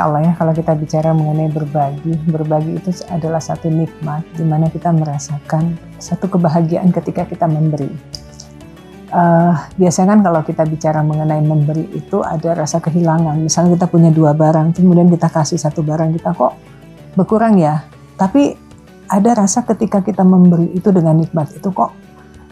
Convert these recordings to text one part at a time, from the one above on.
Masya Allah ya, kalau kita bicara mengenai berbagi itu adalah satu nikmat di mana kita merasakan satu kebahagiaan ketika kita memberi. Biasanya kan kalau kita bicara mengenai memberi itu ada rasa kehilangan. Misalnya kita punya 2 barang, kemudian kita kasih 1 barang, kita kok berkurang ya. Tapi ada rasa ketika kita memberi itu dengan nikmat itu kok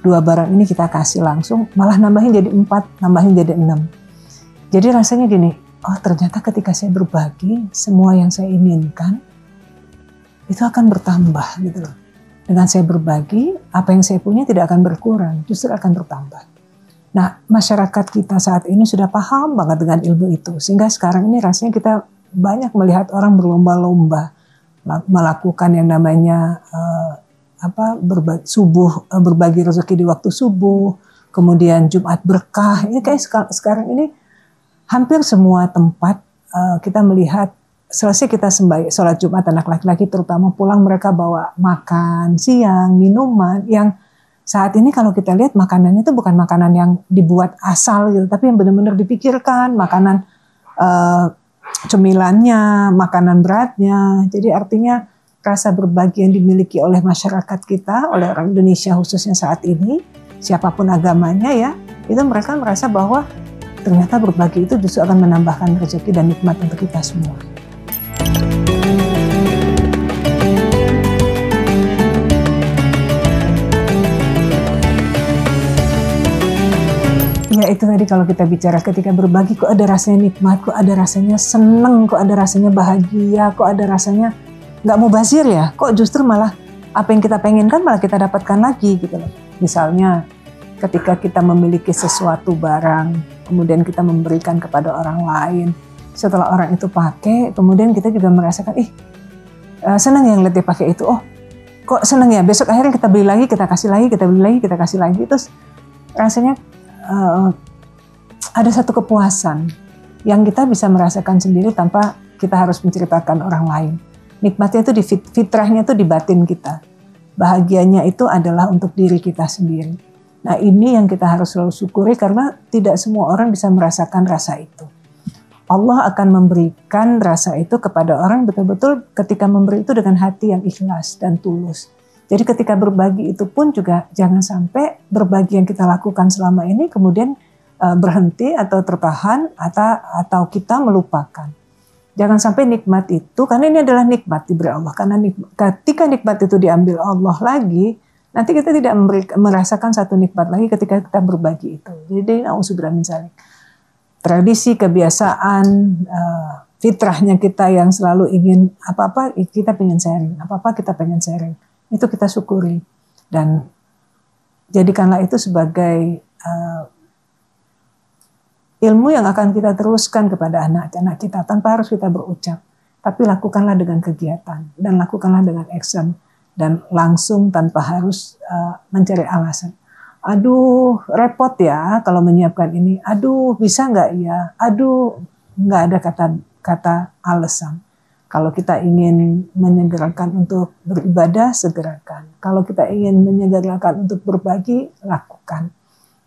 2 barang ini kita kasih langsung, malah nambahin jadi 4, nambahin jadi 6. Jadi rasanya gini, oh ternyata ketika saya berbagi, semua yang saya inginkan itu akan bertambah gitu loh. Dengan saya berbagi, apa yang saya punya tidak akan berkurang, justru akan bertambah. Nah, masyarakat kita saat ini sudah paham banget dengan ilmu itu. Sehingga sekarang ini rasanya kita banyak melihat orang berlomba-lomba melakukan yang namanya berbagi rezeki di waktu subuh, kemudian Jumat berkah. Ini kayak sekarang ini hampir semua tempat kita melihat selesai kita sholat Jumat, anak laki-laki terutama pulang mereka bawa makan siang, minuman yang saat ini kalau kita lihat makanannya itu bukan makanan yang dibuat asal gitu, tapi yang benar-benar dipikirkan, makanan cemilannya, makanan beratnya. Jadi artinya rasa berbagi yang dimiliki oleh masyarakat kita, oleh orang Indonesia khususnya saat ini, siapapun agamanya ya, itu mereka merasa bahwa ternyata berbagi itu justru akan menambahkan rezeki dan nikmat untuk kita semua. Ya itu tadi kalau kita bicara ketika berbagi kok ada rasanya nikmat, kok ada rasanya seneng, kok ada rasanya bahagia, kok ada rasanya nggak mubazir ya, kok justru malah apa yang kita pengenkan malah kita dapatkan lagi gitu loh. Misalnya ketika kita memiliki sesuatu barang, kemudian kita memberikan kepada orang lain, setelah orang itu pakai, kemudian kita juga merasakan, seneng yang lihat dia pakai itu, oh kok seneng ya, besok akhirnya kita beli lagi, kita kasih lagi, kita beli lagi, kita kasih lagi, terus rasanya ada satu kepuasan yang kita bisa merasakan sendiri tanpa kita harus menceritakan orang lain. Nikmatnya itu di fitrahnya itu di batin kita. Bahagianya itu adalah untuk diri kita sendiri. Nah ini yang kita harus selalu syukuri karena tidak semua orang bisa merasakan rasa itu. Allah akan memberikan rasa itu kepada orang betul-betul ketika memberi itu dengan hati yang ikhlas dan tulus. Jadi ketika berbagi itu pun juga jangan sampai berbagi yang kita lakukan selama ini kemudian berhenti atau tertahan atau kita melupakan. Jangan sampai nikmat itu, karena ini adalah nikmat diberi Allah. Karena ketika nikmat itu diambil Allah lagi, nanti kita tidak merasakan satu nikmat lagi ketika kita berbagi itu. Jadi na'udzubillah min dzalik. Tradisi, kebiasaan, fitrahnya kita yang selalu ingin apa-apa kita pengen sharing, apa-apa kita pengen sharing. Itu kita syukuri dan jadikanlah itu sebagai ilmu yang akan kita teruskan kepada anak-anak kita tanpa harus kita berucap, tapi lakukanlah dengan kegiatan dan lakukanlah dengan action dan langsung tanpa harus mencari alasan. Aduh repot ya kalau menyiapkan ini, aduh bisa nggak ya, aduh nggak ada kata alasan. Kalau kita ingin menyegerakan untuk beribadah, segerakan. Kalau kita ingin menyegerakan untuk berbagi, lakukan.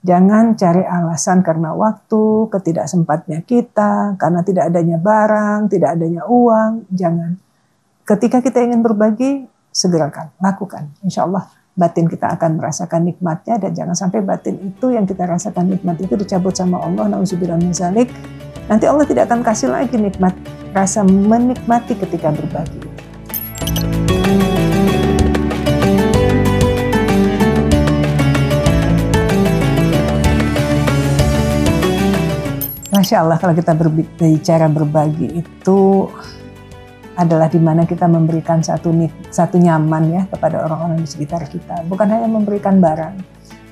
Jangan cari alasan karena waktu, ketidaksempatnya kita, karena tidak adanya barang, tidak adanya uang. Jangan. Ketika kita ingin berbagi, segerakan, lakukan. Insya Allah batin kita akan merasakan nikmatnya dan jangan sampai batin itu yang kita rasakan nikmat itu dicabut sama Allah. Na'udzubillah min dzalik. Nanti Allah tidak akan kasih lagi nikmat, rasa menikmati ketika berbagi. Masya Allah kalau kita berbicara berbagi itu adalah di mana kita memberikan satu nyaman ya kepada orang-orang di sekitar kita. Bukan hanya memberikan barang,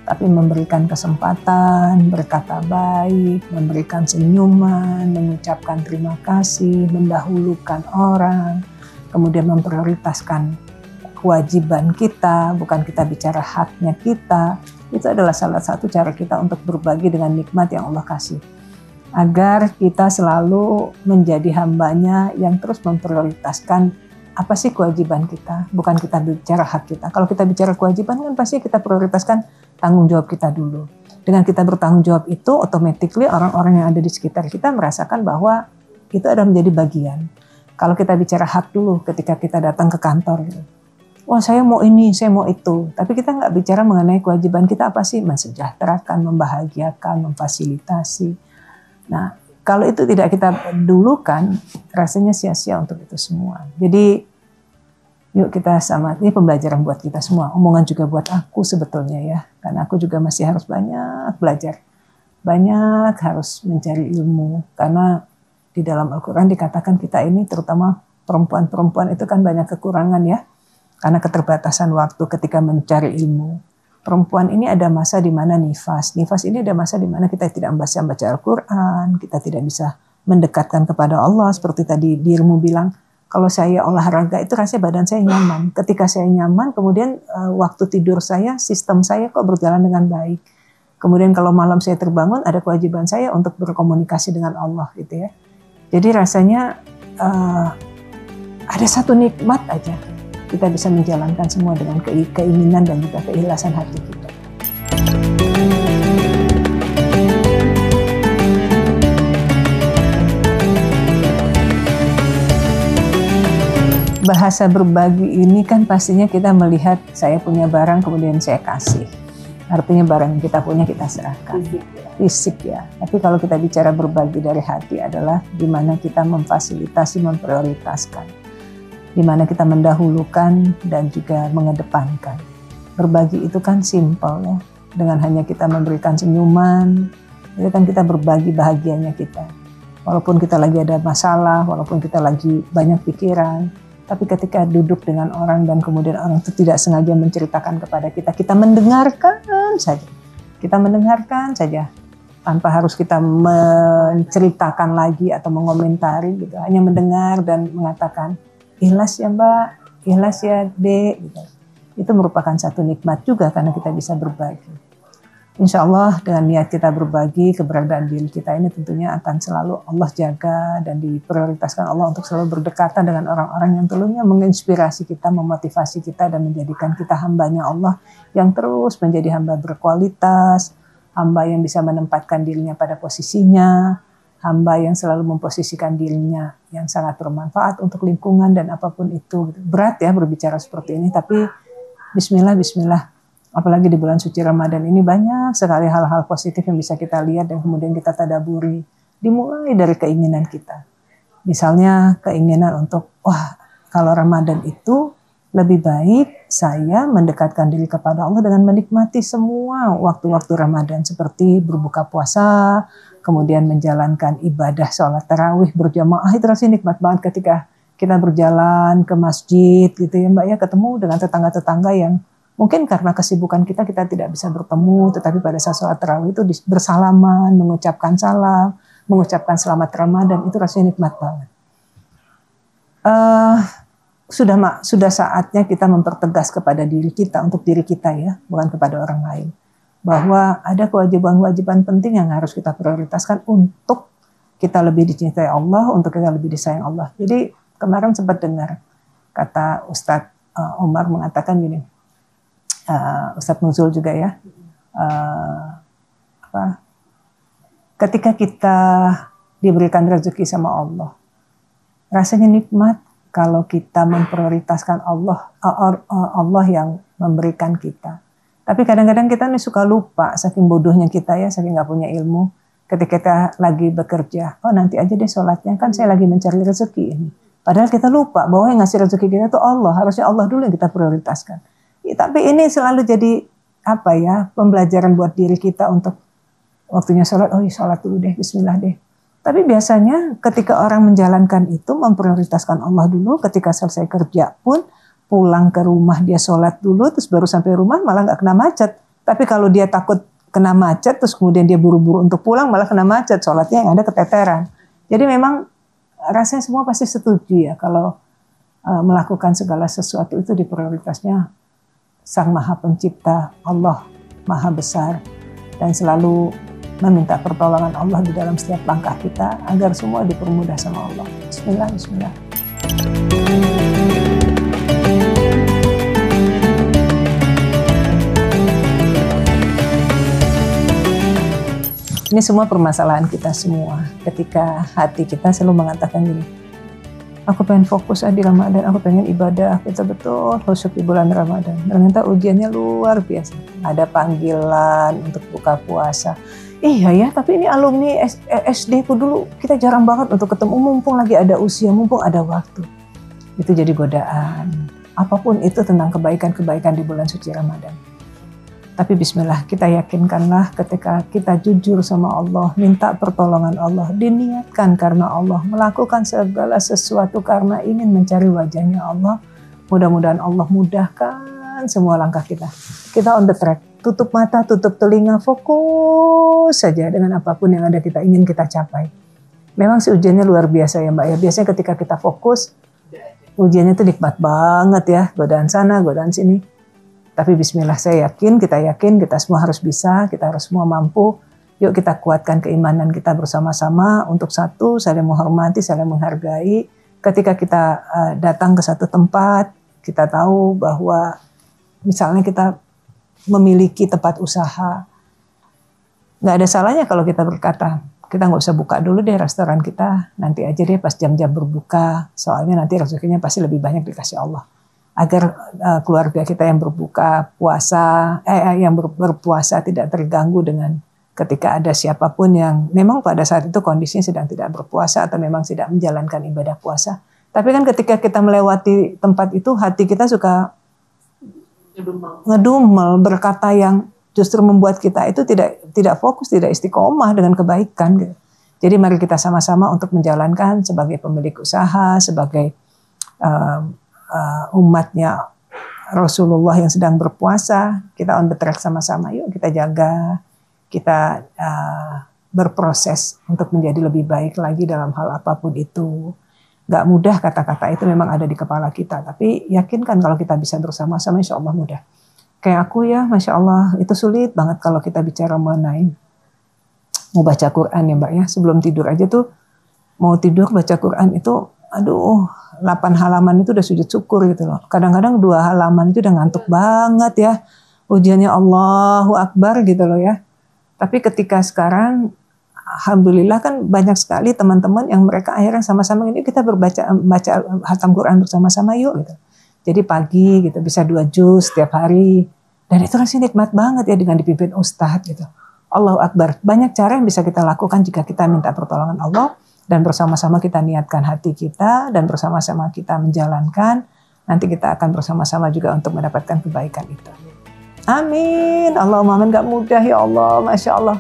tapi memberikan kesempatan, berkata baik, memberikan senyuman, mengucapkan terima kasih, mendahulukan orang, kemudian memprioritaskan kewajiban kita, bukan kita bicara haknya kita. Itu adalah salah satu cara kita untuk berbagi dengan nikmat yang Allah kasih. Agar kita selalu menjadi hambanya yang terus memprioritaskan apa sih kewajiban kita, bukan kita bicara hak kita. Kalau kita bicara kewajiban kan pasti kita prioritaskan tanggung jawab kita dulu. Dengan kita bertanggung jawab itu, automatically orang-orang yang ada di sekitar kita merasakan bahwa itu adalah menjadi bagian. Kalau kita bicara hak dulu ketika kita datang ke kantor gitu. Wah saya mau ini, saya mau itu. Tapi kita nggak bicara mengenai kewajiban kita apa sih? Mensejahterakan, membahagiakan, memfasilitasi. Nah kalau itu tidak kita dulukan, rasanya sia-sia untuk itu semua. Jadi yuk kita sama, ini pembelajaran buat kita semua. Omongan juga buat aku sebetulnya ya. Karena aku juga masih harus banyak belajar. Banyak harus mencari ilmu. Karena di dalam Al-Quran dikatakan kita ini terutama perempuan-perempuan itu kan banyak kekurangan ya. Karena keterbatasan waktu ketika mencari ilmu. Perempuan ini ada masa di mana nifas. Nifas ini ada masa di mana kita tidak baca Al-Quran, kita tidak bisa mendekatkan kepada Allah. Seperti tadi dirimu bilang, kalau saya olahraga itu rasanya badan saya nyaman. Ketika saya nyaman, kemudian waktu tidur saya, sistem saya kok berjalan dengan baik. Kemudian kalau malam saya terbangun, ada kewajiban saya untuk berkomunikasi dengan Allah gitu ya. Jadi rasanya ada satu nikmat aja. Kita bisa menjalankan semua dengan keinginan dan juga keikhlasan hati kita. Bahasa berbagi ini kan pastinya kita melihat saya punya barang kemudian saya kasih. Artinya barang yang kita punya kita serahkan. Fisik ya. Tapi kalau kita bicara berbagi dari hati adalah di mana kita memfasilitasi, memprioritaskan. Di mana kita mendahulukan dan juga mengedepankan. Berbagi itu kan simpel ya. Dengan hanya kita memberikan senyuman, itu kan kita berbagi bahagianya kita. Walaupun kita lagi ada masalah, walaupun kita lagi banyak pikiran, tapi ketika duduk dengan orang dan kemudian orang itu tidak sengaja menceritakan kepada kita, kita mendengarkan saja. Kita mendengarkan saja. Tanpa harus kita menceritakan lagi atau mengomentari gitu. Hanya mendengar dan mengatakan, ikhlas ya Mbak, ikhlas ya Dek. Gitu. Itu merupakan satu nikmat juga karena kita bisa berbagi. Insya Allah dengan niat kita berbagi, keberadaan diri kita ini tentunya akan selalu Allah jaga dan diprioritaskan Allah untuk selalu berdekatan dengan orang-orang yang tentunya menginspirasi kita, memotivasi kita dan menjadikan kita hambanya Allah yang terus menjadi hamba berkualitas, hamba yang bisa menempatkan dirinya pada posisinya, hamba yang selalu memposisikan dirinya yang sangat bermanfaat untuk lingkungan dan apapun itu. Berat ya berbicara seperti ini, tapi bismillah, bismillah. Apalagi di bulan suci Ramadan ini banyak sekali hal-hal positif yang bisa kita lihat dan kemudian kita tadaburi. Dimulai dari keinginan kita. Misalnya keinginan untuk, wah kalau Ramadan itu lebih baik saya mendekatkan diri kepada Allah dengan menikmati semua waktu-waktu Ramadan. Seperti berbuka puasa, kemudian menjalankan ibadah sholat tarawih berjamaah. Itu rasanya nikmat banget ketika kita berjalan ke masjid gitu ya Mbak ya. Ketemu dengan tetangga-tetangga yang mungkin karena kesibukan kita tidak bisa bertemu. Tetapi pada saat sholat tarawih itu bersalaman, mengucapkan salam, mengucapkan selamat Ramadan. Itu rasanya nikmat banget. Sudah saatnya kita mempertegas kepada diri kita, untuk diri kita ya, bukan kepada orang lain. Bahwa ada kewajiban-kewajiban penting yang harus kita prioritaskan untuk kita lebih dicintai Allah, untuk kita lebih disayang Allah. Jadi kemarin sempat dengar kata Ustadz Omar mengatakan gini, Ustadz Nuzul juga ya, ketika kita diberikan rezeki sama Allah, rasanya nikmat kalau kita memprioritaskan Allah yang memberikan kita. Tapi kadang-kadang kita nih suka lupa, saking bodohnya kita ya, saking nggak punya ilmu. Ketika kita lagi bekerja, oh nanti aja deh sholatnya, kan saya lagi mencari rezeki ini. Padahal kita lupa bahwa yang ngasih rezeki kita itu Allah, harusnya Allah dulu yang kita prioritaskan. Ya, tapi ini selalu jadi pembelajaran buat diri kita untuk waktunya sholat, oh iya sholat dulu deh, bismillah deh. Tapi biasanya ketika orang menjalankan itu, memprioritaskan Allah dulu, ketika selesai kerja pun, pulang ke rumah dia sholat dulu, terus baru sampai rumah malah nggak kena macet. Tapi kalau dia takut kena macet, terus kemudian dia buru-buru untuk pulang, malah kena macet, sholatnya yang ada keteteran. Jadi memang rasanya semua pasti setuju ya, kalau melakukan segala sesuatu itu di prioritasnya Sang Maha Pencipta, Allah Maha Besar, dan selalu meminta pertolongan Allah di dalam setiap langkah kita agar semua dipermudah sama Allah. Bismillah, bismillah. Ini semua permasalahan kita semua. Ketika hati kita selalu mengatakan gini, Aku pengen fokus di Ramadan, aku pengen ibadah betul-betul khusyuk di bulan Ramadan. Ternyata ujiannya luar biasa. Ada panggilan untuk buka puasa. Iya ya, tapi ini alumni SD ku dulu, kita jarang banget untuk ketemu, mumpung lagi ada usia, mumpung ada waktu. Itu jadi godaan. Apapun itu tentang kebaikan-kebaikan di bulan suci Ramadan. Tapi bismillah, kita yakinkanlah ketika kita jujur sama Allah, minta pertolongan Allah, diniatkan karena Allah, melakukan segala sesuatu karena ingin mencari wajahnya Allah. Mudah-mudahan Allah mudahkan semua langkah kita. Kita on the track, tutup mata, tutup telinga, fokus saja dengan apapun yang ada kita ingin kita capai. Memang si ujiannya luar biasa ya Mbak ya. Biasanya ketika kita fokus, ujiannya tuh nikmat banget ya, godaan sana, godaan sini. Tapi bismillah, saya yakin, kita semua harus bisa, kita harus semua mampu. Yuk kita kuatkan keimanan kita bersama-sama untuk satu, saling menghormati, saling menghargai. Ketika kita datang ke satu tempat, kita tahu bahwa misalnya kita memiliki tempat usaha, nggak ada salahnya kalau kita berkata, kita nggak usah buka dulu deh restoran kita, nanti aja deh pas jam-jam berbuka, soalnya nanti rezekinya pasti lebih banyak dikasih Allah. Agar keluarga kita yang berbuka puasa, yang berpuasa tidak terganggu dengan ketika ada siapapun yang memang pada saat itu kondisinya sedang tidak berpuasa atau memang tidak menjalankan ibadah puasa. Tapi kan ketika kita melewati tempat itu, hati kita suka ngedumel, berkata yang justru membuat kita itu tidak fokus, tidak istiqomah dengan kebaikan. Gitu. Jadi mari kita sama-sama untuk menjalankan sebagai pemilik usaha, sebagai umatnya Rasulullah yang sedang berpuasa, kita on the track sama-sama. Yuk kita jaga, kita berproses untuk menjadi lebih baik lagi dalam hal apapun itu. Gak mudah kata-kata itu memang ada di kepala kita, tapi yakinkan kalau kita bisa bersama-sama insya Allah mudah. Kayak aku ya, Masya Allah, itu sulit banget kalau kita bicara mengenai mau baca Quran ya Mbak ya. Sebelum tidur aja tuh, mau tidur baca Quran itu, aduh, 8 halaman itu udah sujud syukur gitu loh. Kadang-kadang 2 halaman itu udah ngantuk banget ya. Ujiannya Allahu Akbar gitu loh ya. Tapi ketika sekarang, alhamdulillah kan banyak sekali teman-teman yang mereka akhirnya sama-sama ini kita baca hatam Quran bersama-sama yuk gitu. Jadi pagi gitu bisa 2 juz setiap hari. Dan itu rasanya nikmat banget ya dengan dipimpin Ustadz gitu. Allahu Akbar. Banyak cara yang bisa kita lakukan jika kita minta pertolongan Allah. Dan bersama-sama kita niatkan hati kita dan bersama-sama kita menjalankan, nanti kita akan bersama-sama juga untuk mendapatkan kebaikan itu. Amin. Allahumma amin. Gak mudah ya Allah, Masya Allah.